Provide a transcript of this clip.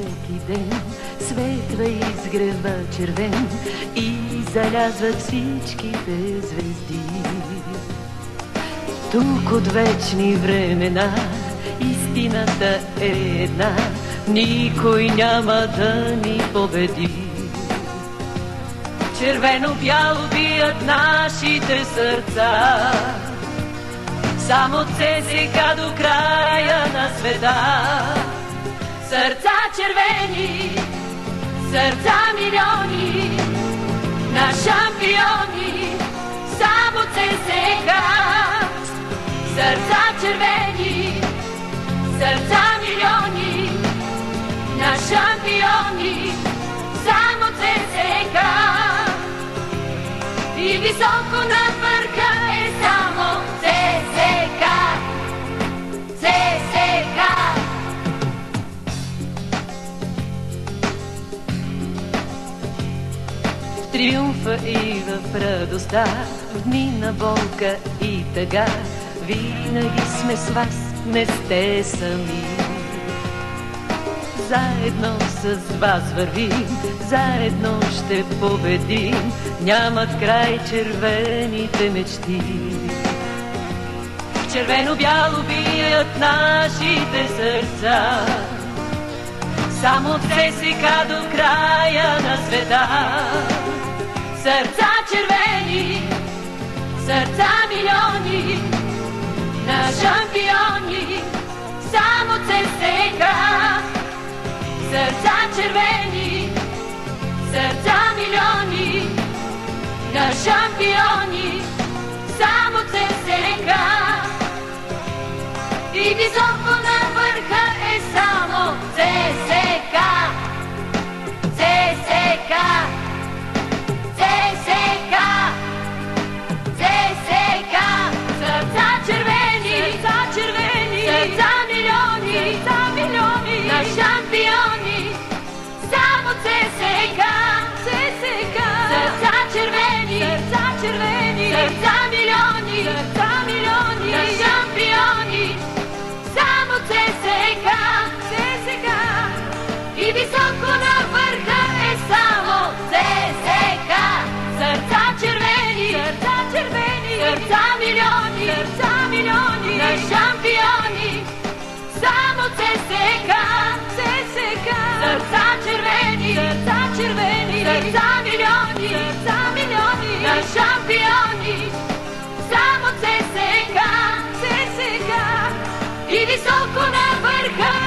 всеки ден светва и изгрева червен и залязват всичките звезди. Тук от вечни времена истината е една, никой няма да ни победи. Червено-бяло бият нашите сърца, само от ЦСКА до края на света. Сърца червени, сърца милиони, на шампиони, само ЦСКА. Сърца червени, сърца милиони, на шампиони, само ЦСКА. И високо на върха е само ЦСКА. ЦСКА. В триумфа и в радостта, в дни на болка и тъга, винаги сме с вас, не сте сами. Заедно с вас вървим, заедно ще победим, нямат край червените мечти. В червено-бяло бият нашите сърца, само от ЦСКА до края на света. Сърца червени, сърца милиони, на шампиони, само ЦСКА. Сърца червени, сърца милиони, на шампиони, само ЦСКА. И високо на върха е само ЦСКА. ЦСКА. ЦСКА. ЦСКА. Сърца червени, сърца червени, сърца милиони, сърца милиони, на шампиони, само ЦСКА. ЦСКА. Сърца червени, сърца червени, сърца милиони, сърца милиони, на шампиони, само ЦСКА. ЦСКА. И високо на върха е само ЦСКА. Сърца червени, сърца червени, сърца милиони, сърца милиони, на шампиони, само ЦСКА. ЦСКА. Сърца червени, сърца червени, сърца милиони, сърца милиони, на шампиони, само ЦСКА. ЦСКА. И високо на върха